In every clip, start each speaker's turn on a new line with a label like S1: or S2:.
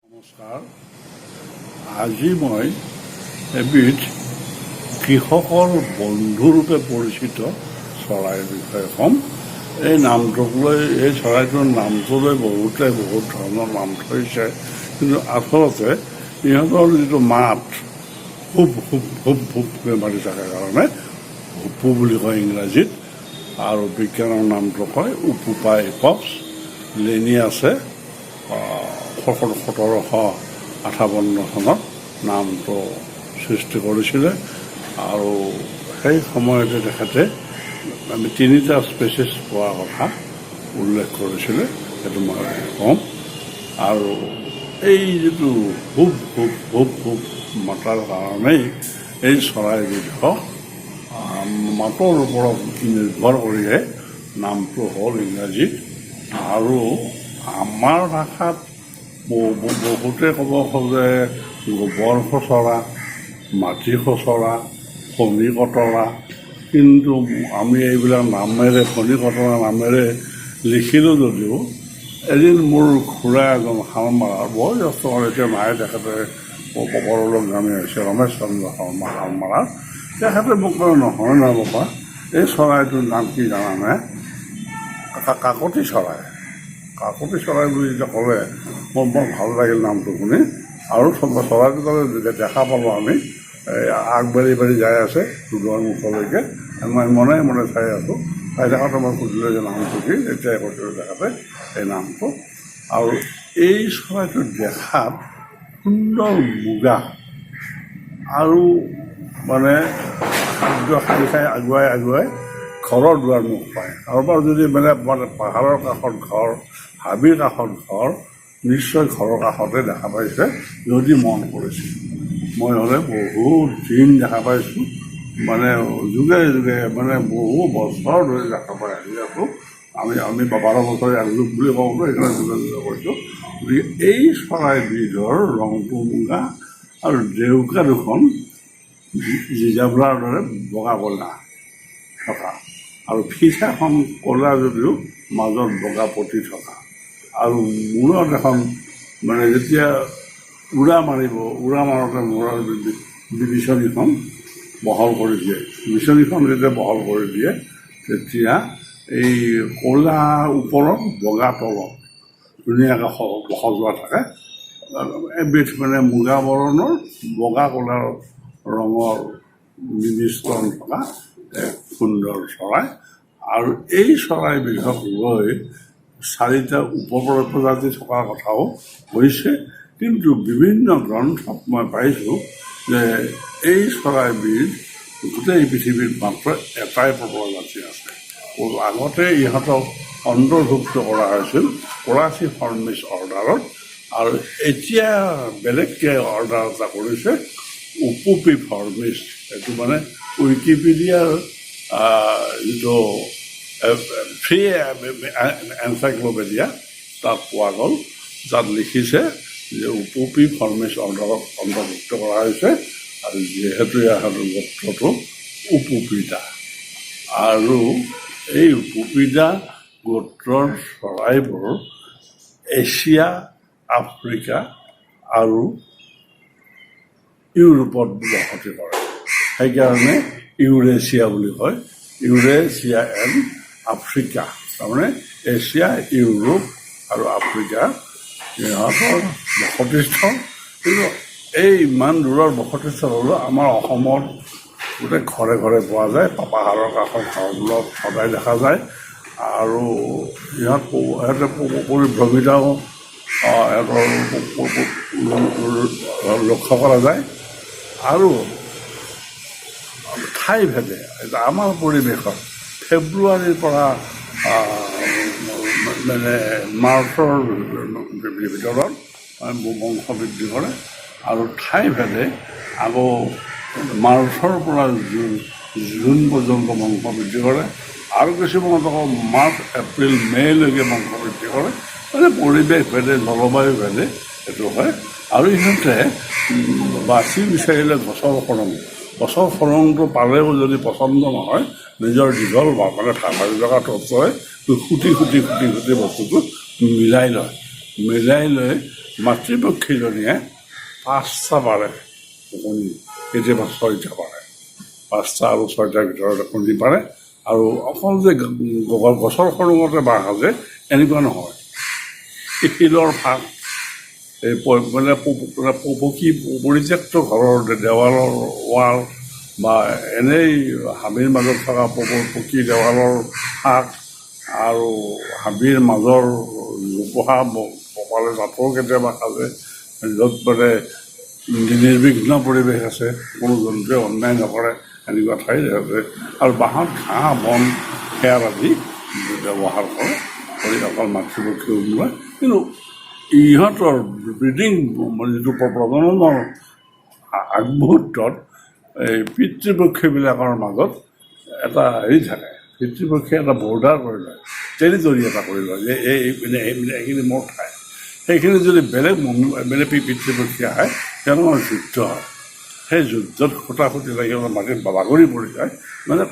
S1: নমস্কাৰ। আজি মই এবিধ কৃষকৰ বন্ধুৰূপে পৰিচিত চৰাইৰ বিষয়ে ক'ম। এই নামটোক লৈ, এই চৰাইটোৰ নামটো লৈ বহুতে বহুত ধৰণৰ নাম থৈছে, কিন্তু আচলতে ইহঁতৰ যিটো মাত হুপ হুপ হুপ হুপকৈ মাৰি থাকে কাৰণে হুপু বুলি কয় ইংৰাজীত, আৰু বিজ্ঞানৰ নামটো কয় উপুপাই পপছ লেনিয়াছে 1758 চনত নামটো সৃষ্টি কৰিছিলে। আৰু সেই সময়তে তেখেতে আমি 3টা স্পেচিছ পোৱাৰ কথা উল্লেখ কৰিছিলে, সেইটো মই ক'ম। আৰু এই যিটো হুপ হুপ হুপ হুপ মাতাৰ কাৰণেই এই চৰাইবিধক মাতৰ ওপৰত নিৰ্ভৰ কৰিয়ে নামটো হ'ল ইংৰাজীত। আৰু আমাৰ ভাষাত বহুতে ক'ব খোজে গোবৰ খচৰা, মাটি খচৰা, ফণি কতৰা, কিন্তু আমি এইবিলাক নামেৰে, ফণি কতৰা নামেৰে লিখিলোঁ যদিও এদিন মোৰ খুৰা এজন শালমাৰাৰ, বয়োজ্যেষ্ঠ এতিয়া নাই, তেখেতে পৰলোকগামী হৈছে, ৰমেশ চন্দ্ৰ শৰ্মা শালমাৰাৰ। তেখেতে মোক কয়, নহয় বাবা, এই চৰাইটোৰ নাম কি জানানে? কাকতি চৰাই। কাকতি চৰাই বুলি যেতিয়া ক'লে মোৰ বৰ ভাল লাগিল নামটো শুনি। আৰু চৰাইটো দেখা পালোঁ আমি আগবাঢ়ি যাই আছে দুৱাৰমুখলৈকে। মই মনে মনে চাই আছোঁ, চাই থাকোঁতে মই সুধিলোঁ যে নামটো কি? এতিয়াই কৈছিলোঁ তেখেতে এই নামটো। আৰু এই চৰাইটো দেখাত সুন্দৰ মুগা, আৰু মানে খাদ্য খাই আগুৱাই ঘৰৰ দুৱাৰমুখ পায়। কাৰোবাৰ যদি মানে পাহাৰৰ কাষত ঘৰ, হাবিৰ কাষত ঘৰ, নিশ্চয় ঘৰৰ কাষতে দেখা পাইছে যদি মন কৰিছে। মই হ'লে বহুত দিন দেখা পাইছোঁ, মানে যুগে যুগে, মানে বহু বছৰ ধৰি দেখা পাই আহি আছোঁ। আমি 12 বছৰ একযুগ বুলি কওঁ, সেইকাৰণে যুগে যুগে কৈছোঁ। গতিকে এই চৰাইবিধৰ ৰংটো মুগা, আৰু ডেউকা দুখন জিজাবৰাৰ দৰে বগা কলা থকা, আৰু ফিচাখন ক'লা যদিও মাজত বগা পতি থকা, আৰু মূৰত এখন মানে যেতিয়া উৰা মাৰোঁতে মূৰৰ বিচনীখন বহল কৰি দিয়ে, বিচনীখন যেতিয়া বহল কৰি দিয়ে তেতিয়া এই ক'লা ওপৰত বগা তলত ধুনীয়াকৈ সজোৱা থাকে। এবিধ মানে মুগা বৰণৰ বগা কলাৰ ৰঙৰ মিশ্ৰণ থকা এক সুন্দৰ চৰাই। আৰু এই চৰাইবিধক লৈ 4টা উপপ্ৰজাতি থকাৰ কথাও হৈছে, কিন্তু বিভিন্ন গ্ৰন্থত মই পাইছোঁ যে এই চৰাইবিধ গোটেই পৃথিৱীত মাত্ৰ এটাই প্ৰজাতি আছে। আগতে ইহঁতক অন্তৰ্ভুক্ত কৰা হৈছিল ফৰাচী হৰ্মিছ অৰ্ডাৰত, আৰু এতিয়া বেলেগকৈ অৰ্ডাৰ এটা কৰিছে উপুপি হৰ্মিছ। এইটো মানে উইকিপিডিয়াৰ যিটো ফ্ৰী এনচাইক্লোপিডিয়া তাত পোৱা গ'ল, তাত লিখিছে যে উপুপি হৰ্মিছ অৰ্ডাৰত অন্তৰ্ভুক্ত কৰা হৈছে, আৰু যিহেতু ইয়াৰ গোত্ৰটো উপুপিডা। আৰু এই উপুপিডা গোত্ৰৰ চৰাইবোৰ এছিয়া, আফ্ৰিকা আৰু ইউৰোপত বসতি কৰে, সেইকাৰণে ইউৰেছিয়া বুলি কয়। ইউৰেছিয়া এণ্ড আফ্ৰিকা, তাৰমানে এছিয়া, ইউৰোপ আৰু আফ্ৰিকা ইহঁতৰ বসতিস্থল। কিন্তু এই ইমান দূৰৰ বসতিস্থল হ'লেও আমাৰ অসমত গোটেই ঘৰে ঘৰে পোৱা যায়, পাহাৰৰ কাষত ঘৰবিলাক সদায় দেখা যায়। আৰু ইহঁতে পৰিভ্ৰমিতাও লক্ষ্য কৰা যায়। আৰু ঠাইভেদে আমাৰ পৰিৱেশত ফেব্ৰুৱাৰীৰ পৰা মানে মাৰ্চৰ ভিতৰত বংশ বৃদ্ধি কৰে, আৰু ঠাইভেদে আকৌ মাৰ্চৰ পৰা জুন পৰ্যন্ত বংশ বৃদ্ধি কৰে, আৰু কিছুমানত আকৌ মাৰ্চ, এপ্ৰিল, মে'লৈকে বংশ বৃদ্ধি কৰে। মানে পৰিৱেশ ভেদে, জলবায়ু ভেদে সেইটো হয়। আৰু ইহঁতে বাচি বিচাৰিলে গছৰ খৰংটো পালেও যদি পচন্দ নহয়, নিজৰ দীঘল মানে ভাজি থকা তত্ত্বই খুটি বস্তুটো মিলাই লয়। মিলাই লৈ মাতৃপক্ষীজনীয়ে 5টা পাৰে কণী, কেতিয়াবা 6টা পাৰে, 5টা আৰু 6টাৰ ভিতৰত কণী পাৰে। আৰু অকল যে গছৰ সৰুঙতে বাঁহ সাজে এনেকুৱা নহয়, শিলৰ ফাঁক, এই মানে পকী পৰিত্যক্ত ঘৰৰ দেৱালৰ ৱাল বা এনেই হাবিৰ মাজত থকা পকী দেৱালৰ ফাঁক আৰু হাবিৰ মাজৰ জোপোহা পপালে তাতো কেতিয়াবা সাজে, য'ত মানে নিৰ্বিঘ্ন পৰিৱেশ আছে, কোনো জন্তুৱে অন্যায় নকৰে, এনেকুৱা ঠাই আছে। আৰু বাঁহত ঘাঁহ বন খেৰ আদি ব্যৱহাৰ কৰে কৰি অকল মাতৃপক্ষী উলিওৱায়। কিন্তু ইহঁতৰ ব্ৰিডিং যিটো প্ৰজননৰ আগমুহূৰ্তত এই পিতৃপক্ষীবিলাকৰ মাজত এটা হেৰি থাকে, পিতৃপক্ষীয়ে এটা বৰ্ডাৰ কৰি লয়, টেৰিটৰি এটা কৰি লয় যে এইখিনি মোৰ ঠাই। সেইখিনি যদি বেলেগ পিতৃপক্ষী আহে তেওঁলোকৰ যুদ্ধ হয়, সেই যুদ্ধত খুটা-খুটি লাগি মাটিত বাগৰি পৰি যায়, মানে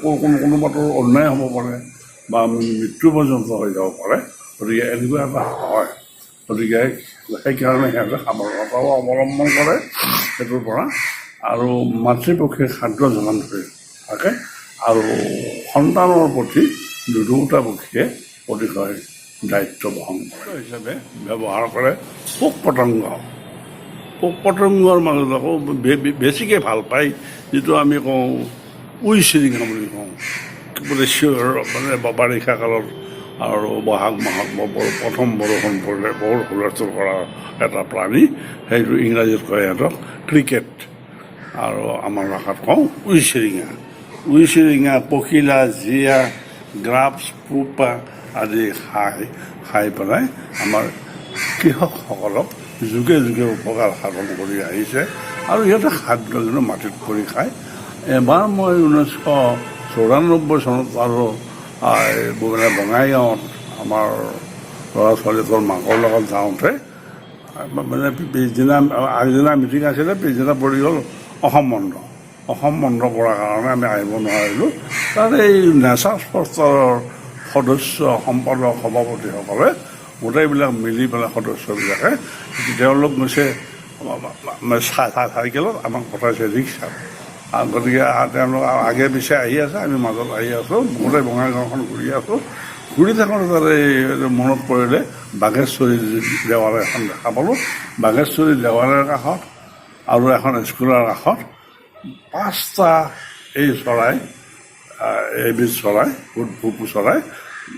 S1: কোনোবাটো অন্যায় হ'ব পাৰে বা মৃত্যু পৰ্যন্ত হৈ যাব পাৰে। গতিকে এনেকুৱা এটা হয়, গতিকে সেইকাৰণে সিহঁতে সাৱধানতাও অৱলম্বন কৰে সেইটোৰ পৰা। আৰু মাতৃপক্ষীৰ খাদ্য যোগান ধৰি থাকে আৰু সন্তানৰ প্ৰতি দুয়োটা পক্ষীয়ে অতিশয় দায়িত্ব বহন কৰে হিচাপে ব্যৱহাৰ কৰে। পোক পতংগৰ মাজত আকৌ বেছিকৈ ভাল পায় যিটো আমি কওঁ উই-চিৰিঙা বুলি কওঁ, মানে বাৰিষা কালত আৰু বহাগ মাহত প্ৰথম বৰষুণ পৰিলে বৰ হুলস্থুল কৰা এটা প্ৰাণী, সেইটো ইংৰাজীত কয় সিহঁতক ক্ৰিকেট, আৰু আমাৰ ভাষাত কওঁ উই-চিৰিঙা, পখিলা, জীয়া, গ্ৰাপছ, পুপা আদি খাই পেলাই আমাৰ কৃষকসকলক যুগে যুগে উপকাৰ সাধন কৰি আহিছে। আৰু সিহঁতে খাদ্য কিন্তু মাটিত পৰি খায়। এবাৰ মই 1994 চনত আৰু মানে বঙাইগাঁৱত আমাৰ ল'ৰা ছোৱালীটোৰ মাকৰ লগত যাওঁতে মানে আগদিনা মিটিং আছিলে, পিছদিনা পৰি গ'ল অসম বন্ধ কৰাৰ কাৰণে আমি আহিব নোৱাৰিলোঁ। তাত এই নেচাৰ ট্ৰাষ্টৰ সদস্য, সম্পাদক, সভাপতিসকলে গোটেইবিলাক মিলি পেলাই সদস্যবিলাকে তেওঁলোক গৈছে চাইকেলত, আমাক পঠাইছে ৰিক্সাত। গতিকে তেওঁলোক আগে পিছে আহি আছে, আমি মাজত আহি আছোঁ, গোটেই বঙাইগাঁওখন ঘূৰি আছোঁ। ঘূৰি থাকোঁতে তাতে মনত পৰিলে বাঘেশ্বৰী দেৱালয় এখন দেখা পালোঁ। বাঘেশ্বৰী দেৱালয়ৰ কাষত আৰু এখন স্কুলৰ কাষত 5টা এই চৰাই, এবিধ চৰাই, ভুপু চৰাই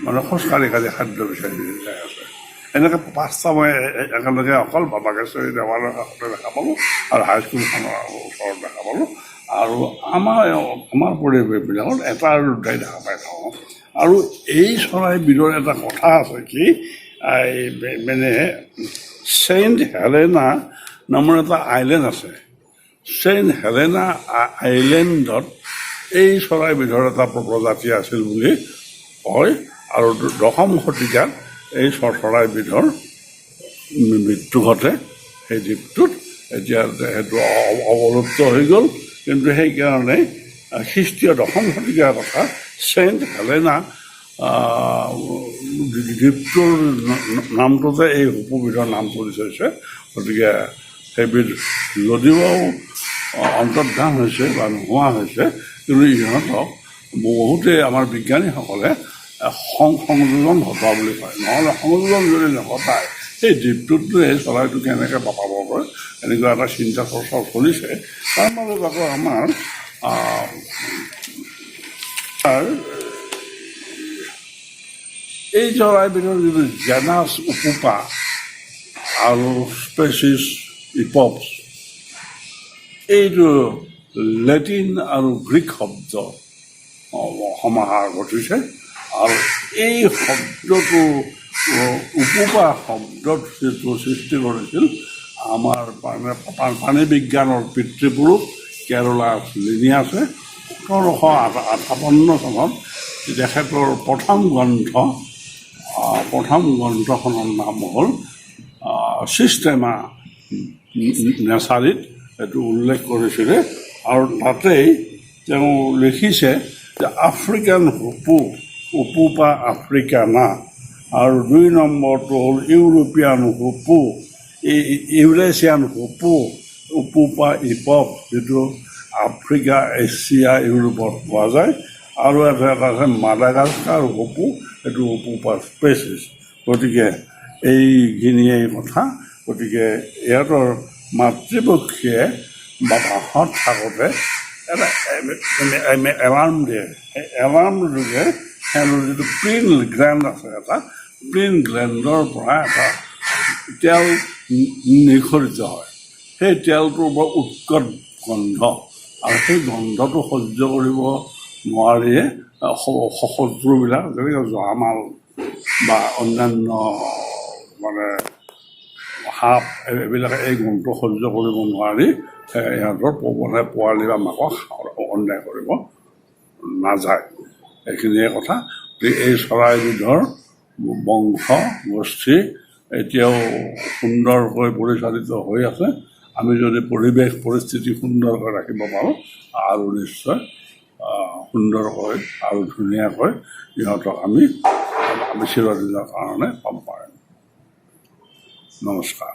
S1: মানে খোজকাঢ়ি খাদ্য বিচাৰি যাই আছে। এনেকৈ 5টা মই একেলগে অকল বাঘেশ্বৰী দেৱালয়ৰ কাষতে দেখা পালোঁ আৰু হাইস্কুলখনৰ ওচৰত দেখা পালোঁ। আৰু আমাৰ পৰিৱেশবিলাকত এটা আৰু দুটাই দেখা পাই থাকোঁ। আৰু এই চৰাইবিধৰ এটা কথা আছে কি, মানে ছেইণ্ট হেলেনা নামৰ এটা আইলেণ্ড আছে। ছেইণ্ট হেলেনা আইলেণ্ডত এই চৰাইবিধৰ এটা প্ৰজাতি আছিল বুলি কয়। আৰু 10ম শতিকাত এই চৰাইবিধৰ মৃত্যু ঘটে সেই দ্বীপটোত। এতিয়া সেইটো অৱলুপ্ত হৈ গ'ল, কিন্তু সেইকাৰণে খ্ৰীষ্টীয় 10ম শতিকাৰ কথা ছেইণ্ট হেলেনা দ্বীপটোৰ নামটোতে এই উপবিধৰ নাম পৰি থৈছে। গতিকে সেইবিধ যদিও অন্তৰ্ধান হৈছে বা নোহোৱা হৈছে, কিন্তু ইহঁতক বহুতে আমাৰ বিজ্ঞানীসকলে সংযোজন ঘটোৱা বুলি কয়। নহ'লে সংযোজন যদি নঘটায় সেই দ্বীপটোততো এই চৰাইটো কেনেকৈ পাব পাৰে, এনেকুৱা এটা চিন্তা চৰ্চা চলিছে। তাৰ মাজত আকৌ আমাৰ এই চৰাইবিধৰ যিটো জেনাছ উপুপা আৰু স্পেচিছ ইপপছ, এইটো লেটিন আৰু গ্ৰীক শব্দ সমাহাৰ ঘটিছে। আৰু এই শব্দটো উপুপা শব্দত যিটো সৃষ্টি কৰিছিল আমাৰ প্ৰাণী বিজ্ঞানৰ পিতৃপুৰুষ কেৰলাছ লিনিয়াছে 1758 চনত তেখেতৰ প্ৰথম গ্ৰন্থখনৰ নাম হ'ল ছিষ্টেমা নেচাৰিত, এইটো উল্লেখ কৰিছিলে। আৰু তাতেই তেওঁ লিখিছে যে আফ্ৰিকান উপুপা আফ্ৰিকানা আৰু 2 নম্বৰটো হ'ল ইউৰোপীয়ান হুপু, ইউৰেছিয়ান হুপু, উপুপা ইপপ, যিটো আফ্ৰিকা, এছিয়া, ইউৰোপত পোৱা যায়। আৰু এটা আছে মাডাগাস্কাৰ হুপু, সেইটো উপুপা স্পেচিছ। গতিকে এইখিনিয়ে কথা। গতিকে ইহঁতৰ মাতৃপক্ষীয়ে বা বাঁহত থাকোঁতে এটা এলাৰ্ম দিয়ে। সেই এলাৰ্ম যোগে সিহঁতৰ যিটো প্ৰিন গ্লেণ্ড আছে, এটা প্ৰিন গ্লেণ্ডৰ পৰা এটা তেল নিঃসৰিত হয়। সেই তেলটোৰ বৰ উৎকট গন্ধ, আৰু সেই গন্ধটো সহ্য কৰিব নোৱাৰিয়ে শত্ৰুবিলাক, যেনেকৈ জহামাল বা অন্যান্য মানে সাপ, এইবিলাকে এই গন্ধটো সহ্য কৰিব নোৱাৰি সিহঁতৰ পোৱালি বা মাকক অন্যায় কৰিব নাযায়। এইখিনিয়ে কথা। এই চৰাইবিধৰ বংশ গোষ্ঠী এতিয়াও সুন্দৰকৈ পৰিচালিত হৈ আছে। আমি যদি পৰিৱেশ পৰিস্থিতি সুন্দৰকৈ ৰাখিব পাৰোঁ, আৰু নিশ্চয় সুন্দৰকৈ আৰু ধুনীয়াকৈ ইহঁতক আমি চিৰদিনৰ কাৰণে পাব পাৰিম। নমস্কাৰ।